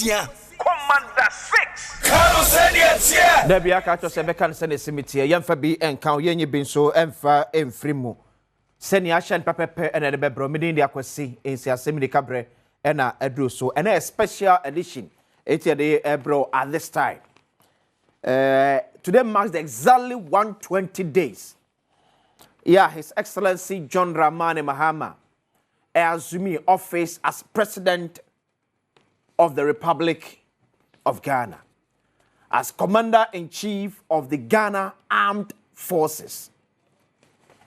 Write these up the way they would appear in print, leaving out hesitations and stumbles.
Tia. Commander 6. Kano Sedia. Debia Kato Sebekan Sene Cimetière, Yamfabi and Count Yenny Binso, Emfa, Enfrimu. Senia Shan Pape and the Bromidin de Aquasi, in Asem Yi Di Ka and Edruso, and a special edition. 80 day Ebro at this time. Today marks exactly 120 days. Yeah, His Excellency John Dramani Mahama assumed office as President of the Republic of Ghana, as Commander-in-Chief of the Ghana Armed Forces.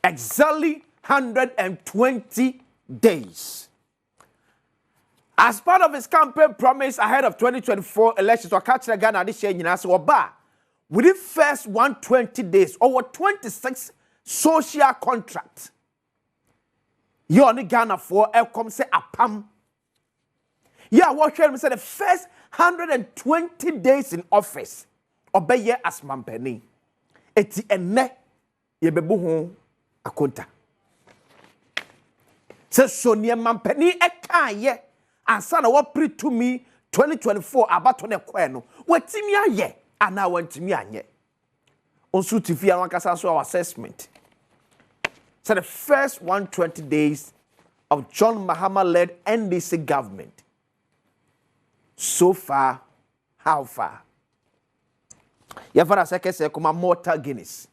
Exactly 120 days. As part of his campaign promise ahead of 2024 elections, to catch the Ghana this year, within first 120 days, over 26 social contracts. You only Ghana for come say apam. Yeah, what shall say the first 120 days in office. Obey as mampeni. Eti enne ye bebu ho akonta. Se sonia mampeni eka ye ansa na wo pre to me 2024 abato ne kwa no. Watimi aye ana wantimi anye. Onsu tifi an wakasa so our assessment. So the first 120 days of John Mahama-led NDC government. So far, how far? Yafara seke se kuma mortal Guinness.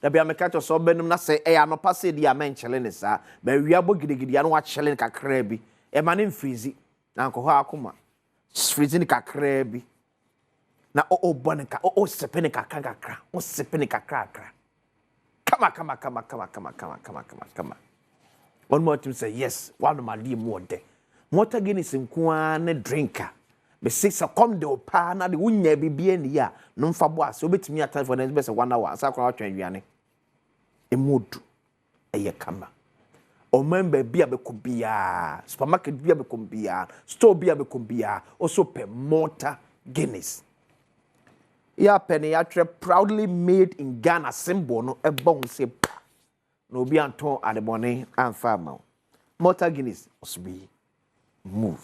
Da bia meka to so benum na se e anopa se dia men chele sa ba wiabo gidigidi anu wa chele kakra bi e ma ne mfrizi na nko ho akoma freeze ni kakra bi na o bonika o sepe ni kakra o sepe ni kakra. Come. One more time say yes. One of my dear more there. Mortal Guinness in Kwan drinker. Be six a come the opa na the unye be in ya. No fabwa. So bet me a time for the best 1 hour. So I train you a mood a ye kama. O member be a becubia. Supermarket be a becubia. Store be a becubia. Also per Mortal Guinness. Yeah, penny atre proudly made in Ghana symbol no a bone say no be anton at the money and farmer. Mortal Guinness must be move.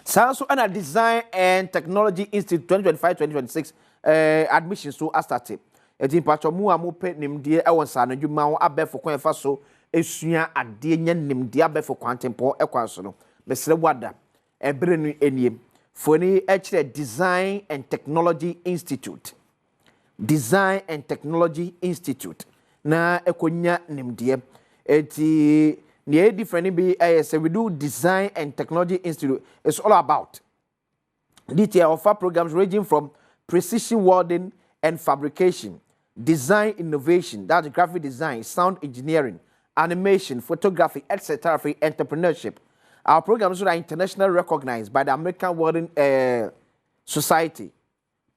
So and a Design and Technology Institute 2025-2026 admissions to started. A team patch of Muamupe named dear Ewansan and you mount a bed for Faso, a suya a dear named Diabe for Quantum Paul Equasono, Mr. Wada, a Brenny Enyim. For any actually Design and Technology Institute. Design and Technology Institute. Na ekonya nimdie. Eti niye different be say we do Design and Technology Institute. It's all about detail offer programs ranging from precision welding and fabrication, design innovation, that's graphic design, sound engineering, animation, photography, etc. for entrepreneurship. Our programs are internationally recognized by the American Welding Society,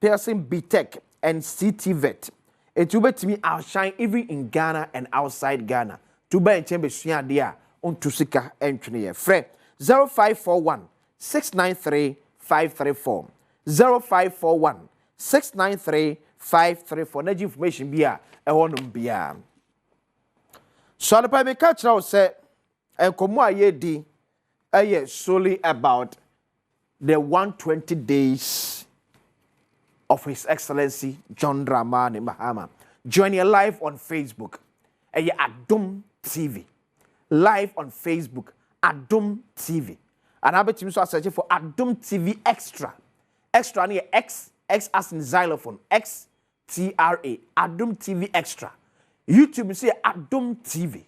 Pearson BTech, and CTVET. It will be to me outshine even in Ghana and outside Ghana. To buy and chamber Suya dia on Tusika engineer. Fred 0541 693 534 0541 693 534. Net information bia e wonum bia. So the private catch now say and komo ayedi solely about the 120 days of His Excellency John Dramani Mahama. Join you live on Facebook. Adom TV. Live on Facebook. Adom TV. And I'll be searching for Adom TV Extra. Extra near X as in xylophone. XTRA. Adom TV Extra. YouTube you see Adom TV.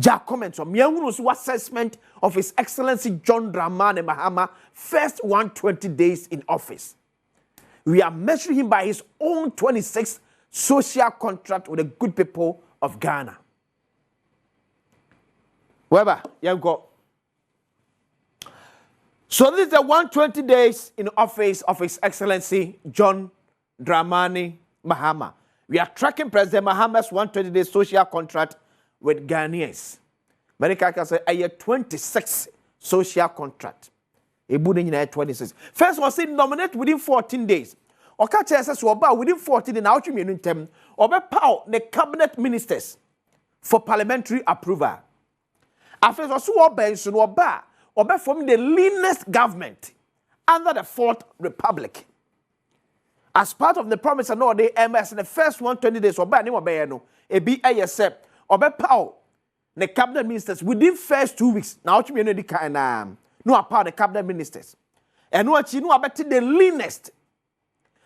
Ja comments on Mianu's assessment of His Excellency John Dramani Mahama first 120 days in office. We are measuring him by his own 26 social contract with the good people of Ghana. Weber, you go. So this is the 120 days in office of His Excellency John Dramani Mahama. We are tracking President Mahama's 120 days social contract with Ghanaians. Many can say a 26 social contract. A building in 26. First one say nominate within 14 days. Or catch us within 14 days. Now you mean term or power the cabinet ministers for parliamentary approval. After so bench no ba obe from the leanest government under the Fourth Republic. As part of the promise and all the MS in the first 120 days, obe ni obe no, ebi ayese, obe pow, the cabinet ministers within first 2 weeks. Now, what you mean the kind no apart the cabinet ministers. And what you know about the leanest.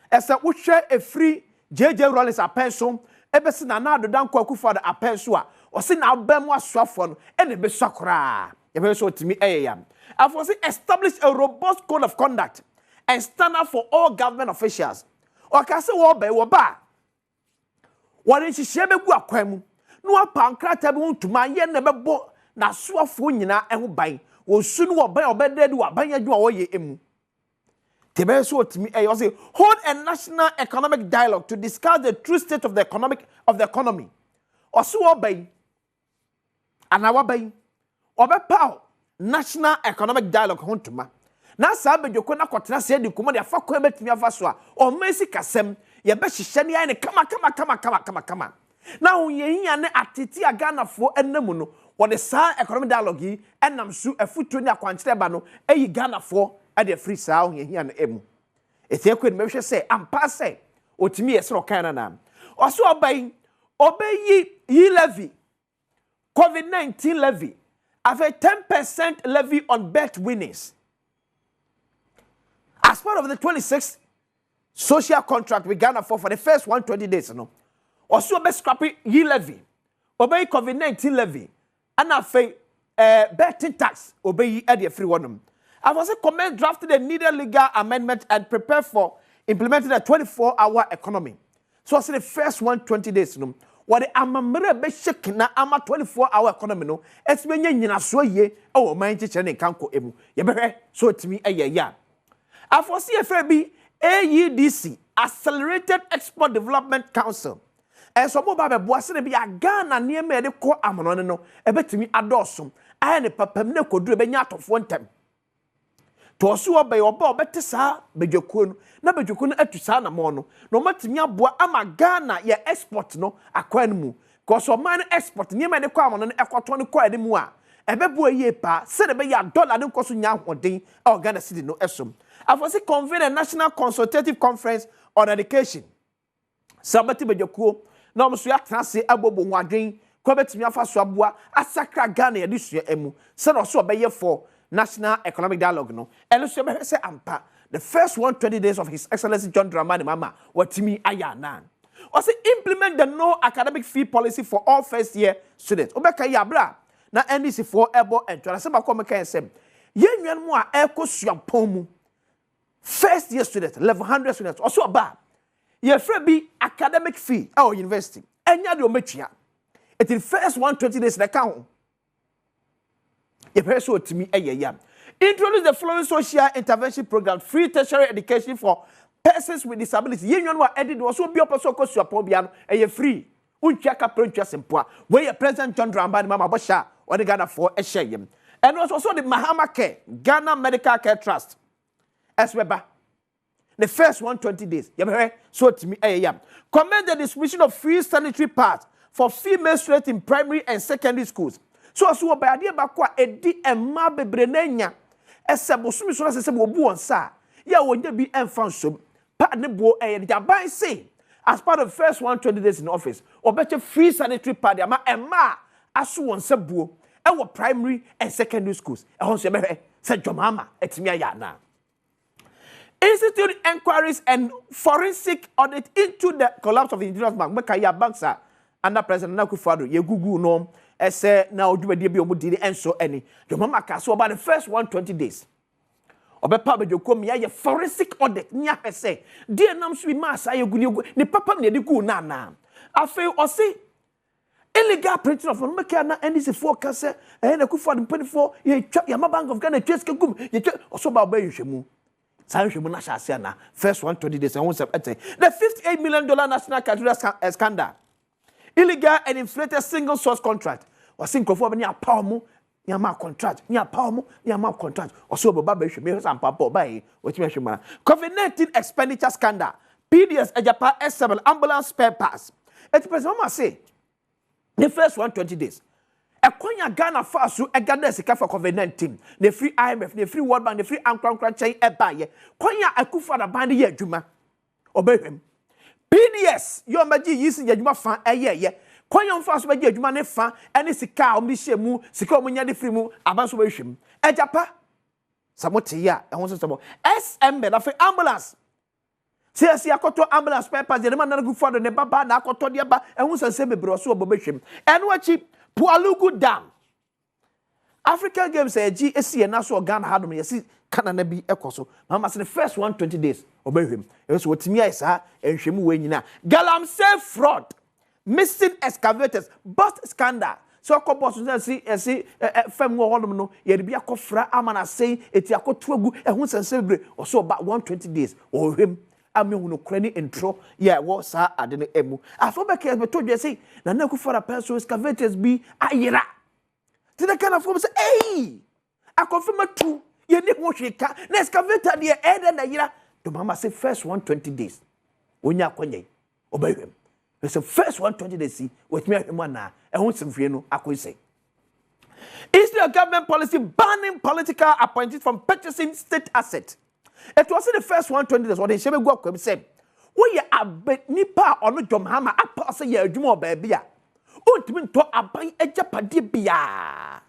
As a we share a free JJ Rollins a pension, ebesi na na do dan kwaku for the apenso a, o se na abem aswafo no, e na be sakra. You be so timi eyam. After say establish a robust code of conduct and standard for all government officials. O ka se wo ba wo ba. Wo ren hihye be gu akwan mu. No apankrata be wontuma ye na bebo na soafo nyina eho ban. Wo su no wo ban obedede wo ban adwu wo ye emu. Tebe so timi e say hold a national economic dialogue to discuss the true state of the economy. Oso wo ban ana wo ban obepaw national economic dialogue hontuma. Na sa bedwoko na kotena se di komo de afa kwa betimi afa so a o mesi kasem ye be hihye ne ai ne kama. Na onyehiya ne ateti aganafo enamu no wo de sa economic dialogue yi enam su afutu ne akwankyere ba no eyi ganafo e de free sa onyehiya no emu. Eti ekwe me hwe se ampa se otimi yesro kan na oso obayi yi levy COVID-19 levy have a 10% levy on bet winnings. As part of the 26th social contract with Ghana for the first 120 days, no. Also, be scrappy ye levy, obey COVID-19 levy, and I betting tax, obey ye free one. I was a comment drafted a needed legal amendment and prepare for implementing a 24-hour economy. So I said the first 120 days, no. What the amamre be shake na ama 24-hour economy no esmenye nyina so ye o man chiche ne kanko emu ye behwe so timi ya afosi efe bi AEDC Accelerated Export Development Council and so mo ba be boase ne bi Ghana ne me de ko amono no e betimi adosom aye ne papam ne koduru be nya atofo ntem to so obey oba obete sa bedwekuo no na bedwekuo no atusa na mo no no matimi aboa ama Ghana ye export no akwan mu cause o man export ni me de kwa mo no ekoto no kwa de mu a ebebo ye pa se de be ya dollar ne koso nya hoden e Ghana city no esom afose convene a national consultative conference on education sabati bedwekuo na mo so ya trase abobo hwadwen kwa betimi afa so aboa asakra Ghana ye de sua emu se no so obeye for national economic dialogue no and so be say ampa the first 120 days of His Excellency John Dramani Mahama watimi ayana or say implement the no academic fee policy for all first year students obeka ya bra na NDC for ebo entwa say makọ meka ensem ye nwan mu a ekosuapon mu first year students 1100 students also ba ye free bi academic fee our university enya de o metua it in first 120 days na ka Introduce the following social intervention program: free tertiary education for persons with disabilities. Union wa edit was so be opeso ko suapo bia no free. Untia ka prentwa sempoa. Where President John Dramani Mahama Bosha or the Ghana for a share. And also the Mahama Care, Ghana Medical Care Trust. As weba. The first 120 days. So to me commend the distribution of free sanitary pads for female students in primary and secondary schools. So by idea bakwa edi emma bebrenenya esebo sumi so na sebo obu onsa ya wonye bi enfan som pa ne bo jaban say as part of the first 120 days in office obeche free sanitary pad ama emma aso wonsa buo e wo primary and secondary schools e hon so be say Mahama etimi aya na institute inquiries and forensic audit into the collapse of the Indigenous Bank make ya banks under President Akufo-Addo ye gugu no ese na odwumadie bi omudi enso ani Mahama ka so about the first 120 days obepa bedwoko me ye forensic audit nya pese die nam so bi masa ye gu ni papa ne de gu na na afi o se illegal printing of make na NDC forecast na Akufo-Addo mpanyfo ye twa ya Bank of Ghana twa gum ye twa oso ba ba yehwemu sanhwemu na hyase na first 120 days and the $58 million national cathedral scandal. Illegal and inflated single source contract. Or single for any power Yama contract, Yama contract, or so Baba Shemir and Papa by which measure. COVID-19 expenditure scandal. PDS Ajapa S7 ambulance spare pass. It's President Mahama say the first 120 days. Ekonya Ghana faso egada sika for COVID-19 the free IMF the free World Bank the free ankran chain ebaye konya akufa da band ye adwuma obehwem PDS yo maji yisi adwuma fa ye konya mfaso maji adwuma ne fa ene sika omdi hyemu sika omunya de free mu abanso behwem ejapa samote ya ehon so SM be na fe ambulance si akoto ambulance papers de man na go for the baba na akoto de ba ehun sanse bebre so obehwem eno achi Pualugu Dam African Games G esi na so Ghana hadom yesi Canada bi ekoso mama say the first 120 days obehwem so wotimi ai sa enhwemu we nyina galamsey fraud missing excavators bust scandal so boss esi fam wo hodom no ye bi akofra amana sei eti akoto agu ehun sanse bebre so ba 120 days ohwem amehunu krani intro yeah wo sa ade ne emu afobeke beto dwe say na na ku for a person excavators bi ayira ti the kind of form say hey akonfirm tu ye ne ho hweka na excavator de ede na yira to mama say first 120 days onya akonye obehwem say first 120 days see with me ahwem na ehun simfie no akonse Israel government policy banning political appointees from purchasing state assets. It was the first 120 days what they shebe go akwem say we abe nipa ono Mahama apa say ya adwuma oba bia ontimi nto aban agapade bia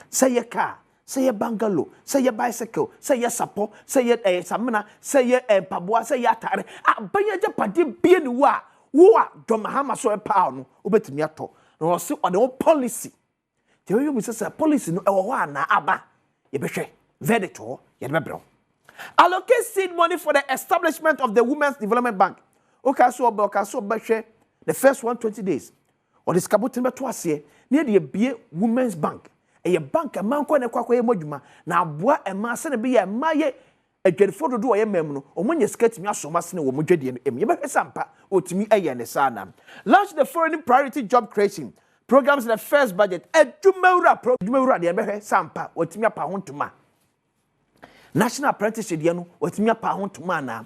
say ye car say ye bungalow say ye bicycle say ye sapo say ye samina say ye paboa say ye atare aban agapade bia ni wo a Mahama so pa no obetimi ato no say on the policy te we you say policy no e wo ana aba ye behwe verdict ho ye be bro. Allocate seed money for the establishment of the Women's Development Bank. Okay, so the first 120 days. Or this kabutin beto ase near the BA Women's Bank. A bank a man kwa ne kwa moduma na aboa e ma se ne be ya maye adwadefo dodo ye memno omonye skirt mi asoma se ne wo modwade em ye be sampa otimi eye ne sana. Launch the foreign priority job creation programs in the first budget. Edumawura de be sampa otimi apa hontuma. National apprenticeship no watimi apa hontuma na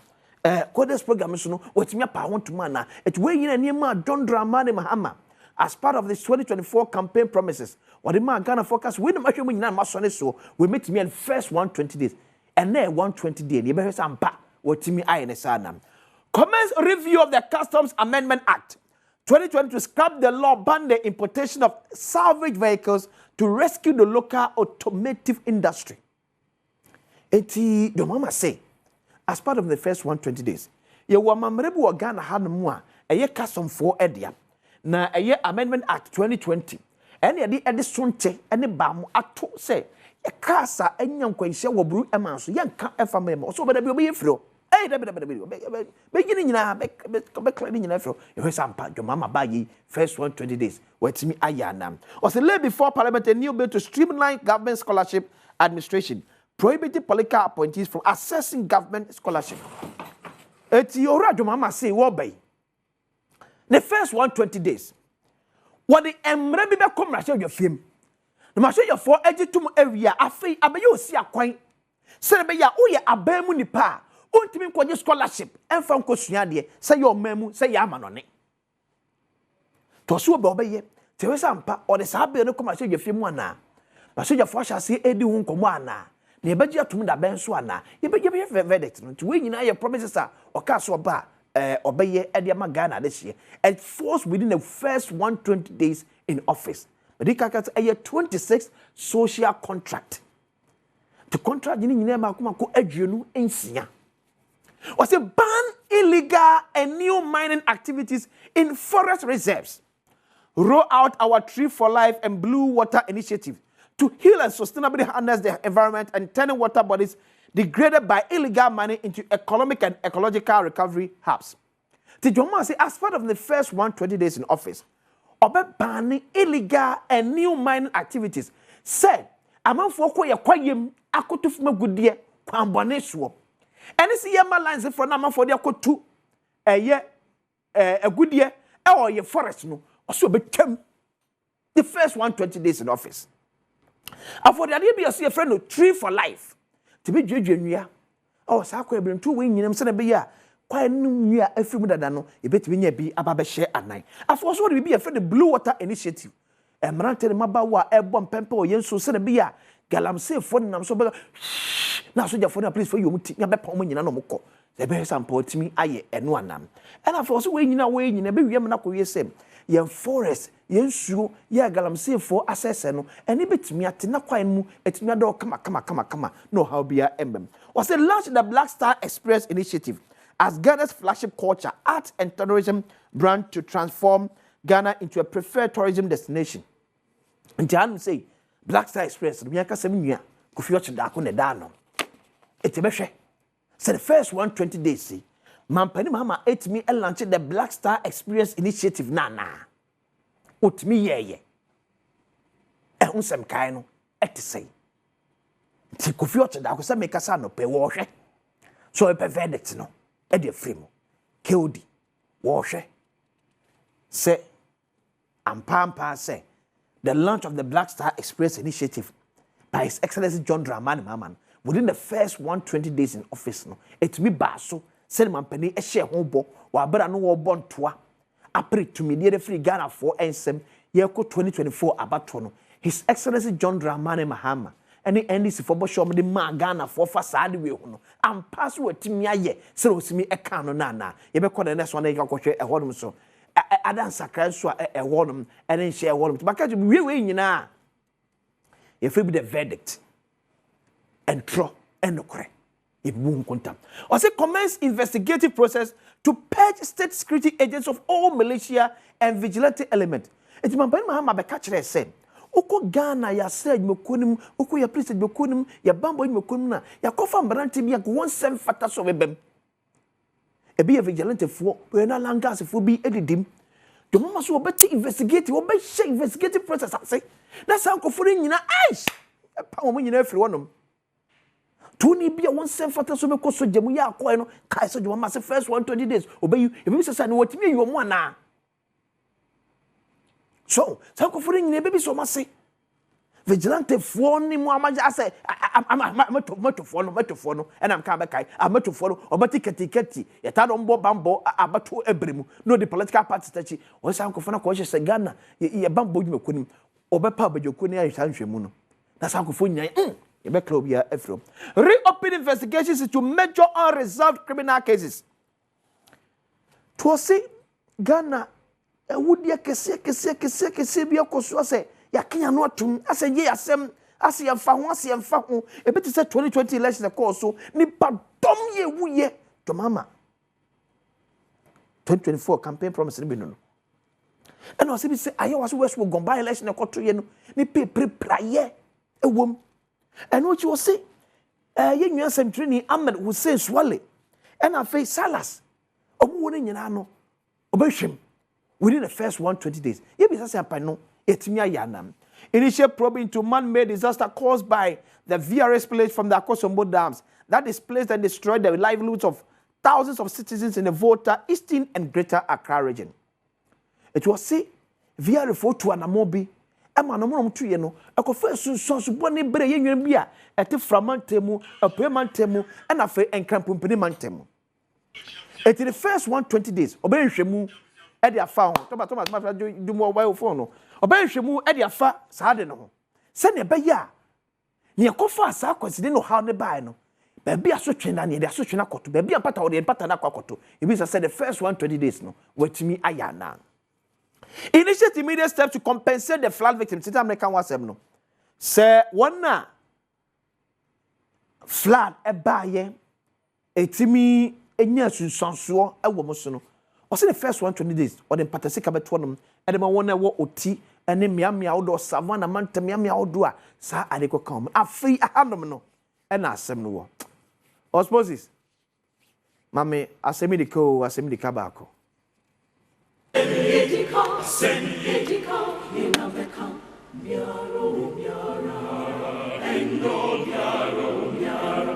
codes program so no watimi apa hontuma na et we yin anima John Dramani Mahama as part of the 2024 campaign promises what the man Ghana focus we no mahwe nyina masone so we meet me in first 120 days and now 120 days ye be sampa watimi aye ne sana. Commence review of the Customs Amendment Act 2020 to scrap the law ban the importation of salvage vehicles to rescue the local automotive industry. Eti the mama say as part of the first 120 days ye wo mamrebu wo Ghana hanmu a eye custom for edia na eye Amendment Act 2020 ene ye de sonche ene ba mu ato say ye kasa enya nkwanhye wo buru emanso ye nka efa mema so be da bi obe yefiro be gini nyina be clean nyina efiro ye sampa the mama ba yi first 120 days watimi ayana o say lay before parliament a new bill to streamline government scholarship administration prohibiting political appointees from accessing government scholarship. Eti ora Mahama say wo bay. The first 120 days. What the emre bi be come rashe your film. No ma show your for egitum area afei abaye osi akwan. Se be ya wo ye aban mu nipa. Ontimi nkoje scholarship emfa nkosua de say your mamu say ya amanone. To so be obeye. Te we sampa o de sabe no come rashe your film ana. Ma show your for sha say edi hu nkomo ana. Ne baji atum da ben so ana ye be verdict no to we nyina ye promises a oka so ba obeye e de ma Ghana de hye and force within the first 120 days in office but the kakat a 26 social contract to contract nyina ma kuma ko adwenu ensia o say ban illegal and new mining activities in forest reserves, roll out our Tree for Life and Blue Water initiative to heal and sustainably harness the environment and turning water bodies degraded by illegal mining into economic and ecological recovery hubs. Tijoma say as part of the first 120 days in office, obe banning illegal and new mining activities. Said, amanfo ko ye kwayem akotufuma gudie kwambone so. Ene si yema lines for na amanfo de akotu agudie or ye forest no also became the first 120 days in office. For the idea be a friend of Tree for Life to be judged. Oh, Sako been 2 wing in them, be ya. Quite new year, every mother no, you bet me be about share at night. I've also be a friend of Blue Water initiative. Emerante de mabawa ebom pempo yenso se na bia galamsey fo nam so be na so jafo na please for you muti ya be pa mo nyina no mokọ se be sample timi aye eno anam ena for so we nyina be wiem na koye sem yen forest yen suo ya galamsey fo asese no eni betimi ate na kwan mu etimi ade kama no how bia embem was a launch the Black Star Express initiative as Ghana's flagship culture, art and tourism brand to transform Ghana into a preferred tourism destination. And Jan say Black Star Express, we are Casemia, Kufioch Dako Nedano. It's a meshe. So the first 120 days, see, President Mahama ate me and launched the Black Star Experience Initiative. Nana. Ut me ye. And unsem kaino, et say. Kufioch Dako, some make us no pay wash. So a verdict, no, Eddie Frimo, Kildi, wash. Say, and Pampa say, the launch of the Black Star Express initiative by His Excellency John Dramani Mahama within the first 120 days in office. No, it me baso, send man penny a share hobo, or better no born toa. Apre to me near free Ghana for Asem Yi 2024 abatono. His Excellency John Dramani Mahama. Any NDC for show me the man Ghana for facade we no. And pass what Timia ye, so see me a canon nana. You be call the next one they can coach a hold so. I dance a crash a warm and then share warm. But catch me win you now. If we be the verdict and throw and no cray. If won't contact. Or say commence investigative process to purge state security agents of all militia and vigilante element. It's my President Mahama be catch the same. Uko Ghana ya said mokunim, uko ya priest mokunim, ya bambo mokunim na, ya kofa mbrante bi yak 17 fata so bebem. Ebi vigilante fo, we na langas fo bi edidim. The mama so obeti investigate, obe share investigative process say. That's how ko fo nyina aish. Pa mo nyina afiri wonom. Tuni bi 17 fata so be ko so jemu ya akọ no, kai so jemu ma se first 120 days. Obe you, ebi se say no watimi you mo na. So, Sankofuri in a baby so must say. Vigilante phone ni Muamaja say, I'm to follow, and I'm coming back. I'm to follow, or Batikati, a Tadombo Bambo, Abatu Ebrimu, no the political party that or Sankofana Coaches a Ghana, ye bambo you couldn't, or Bapa, you couldn't hear Sanchemuno. That's Sankofunia, a Beclobia Efro. Reopen investigations into major unresolved criminal cases. To say Ghana. Would ya kese bia koso se ya kenya no atum ase ye asem ase ya fa ho e beti se 2020 election call so ni padom ye wuye to mama 2024 campaign promise ni binu no and o se bi se aye was west wo gomba election e koto ye no ni praye ewom and what you say ye nwa asem training Ahmed Hussein Swale and afi Salas omo woni nyina no obehwem within the first 120 days. Initial probe into man-made disaster caused by the VRS spillage from the Akosombo dams that displaced and destroyed the livelihoods of thousands of citizens in the Volta, Eastern and Greater Accra region. It was say VRS for to Anamobi. Emmanuel to you a first so bonny bre yen bia at the Framantemu, a Pemantemu, and a fair and Crampumpini Mantemu. It in the first 120 days, obey Shemu. Edia found Thomas do more well for no. Obey Shemu Edia fa Sade no. Send a beya. Near Kofa sa consider no how they buy no. Baby a switch and near the switch na koto. Baby a pata or the patana koto. It means I said the first 120 days no. Wait to me ayana. Initiate immediate steps to compensate the flood victims. Sit American was no. Say one na flood a buy etimi enya sunsanso e wo mo so no. I say the first 120 days, or the Patasika between and the one wo oti, and then miamia outdoor savannah man to miamia outdoor, sa adeko come. A free a handom no, and Asem no. Osmosis. Mammy, Asem Yi Di Ka, Asem Yi Di Ka bako. Asem Yi Di Ka, you never come. Miaro, miara, and no miaro, miara.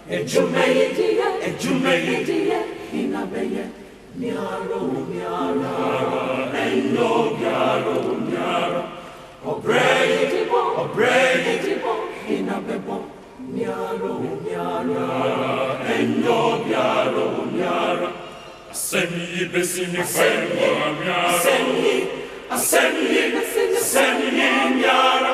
Ejume, in a bay. Miaro, miara, and no miaro, obrey, in a bebo, miaro, and no miaro, Asem Yi besini femo, Asem Yi, Asem Yi Nyara.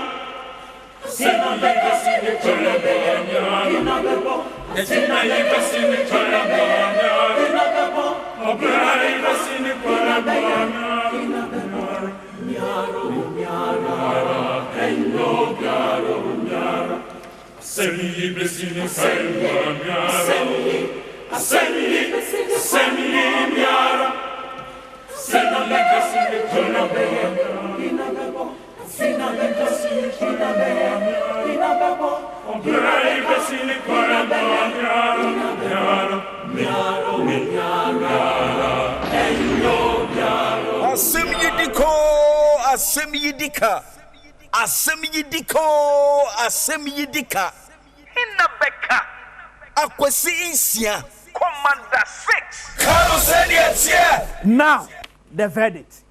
Asem Yi Di Ka. Asem Yi Di Ka. Asem Yi Di Ka. Asem Yi Di Ka. Inna Beka. Akwesi Insia. Commander 6. Now, the verdict.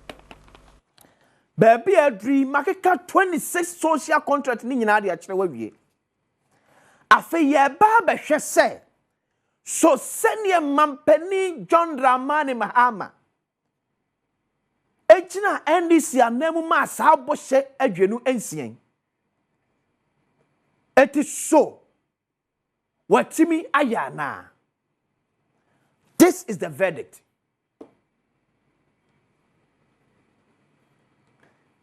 Baby, a dream, Makeka 26 social contract ni nyina de akere wawie. Afe ye ba be hwe se. So senior mampani John Dramani Mahama. Ejina NDC anemu ma sa boshe adwenu ensien. It is so. Watimi ayana. This is the verdict.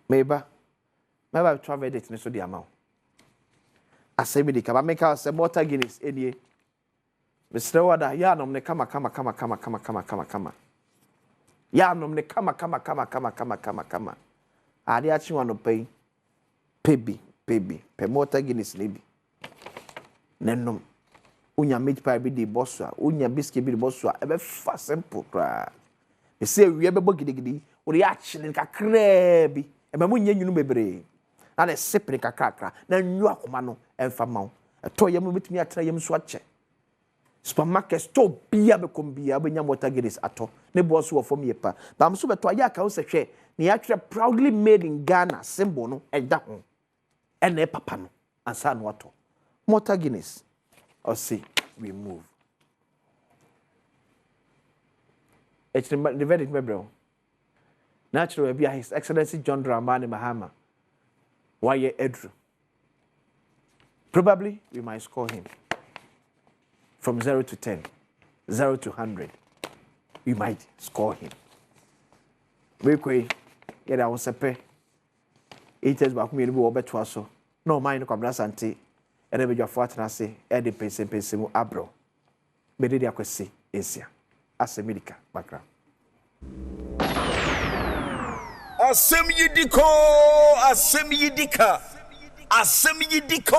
Maybe try verdict ni so di amount. Asem Yi Di Ka ba make us say water Guinness edie. Mr. Wada ya nom ne kama. Ya nom ne kama. Ade achi wano pay. Pebi. Pe water Guinness ni bi. Nenom. Unya meat pie bi di bossa, unya biscuit bi di bossa. Ebe fa simple kra. E say wi ebe bo gidigidi. O de achi ne kakra bi. Ebe mu nya nyunu bebre. Na de sipre kakra na nyu akoma no emfa mawo. Eto yem betumi atra yem so ache. Supermarket store bia be kombia be nya water Guinness ato. Ne boss wo fom yepa. Ba am so beto aya ka wo se hwe. Ne ya twere proudly made in Ghana symbol no eda ho. Ene papa no ansa no ato. Water Guinness. Or see, we move. It's the verdict, bro. Naturally, be His Excellency John Dramani Mahama. Why ye Edru? Probably we might score him from 0 to 10, 0 to 100. We might score him. We could, yeah, I was a pay. 8 years back, me will bet to us. No mind, come last auntie. And then you fought and I say, Eddie Pese mu abro. Bedidi akwesi Asia. Asem Yi Di Ka background. Asem Yi Di Ka. Asem Yi Di Ka. Asem Yi Di Ka.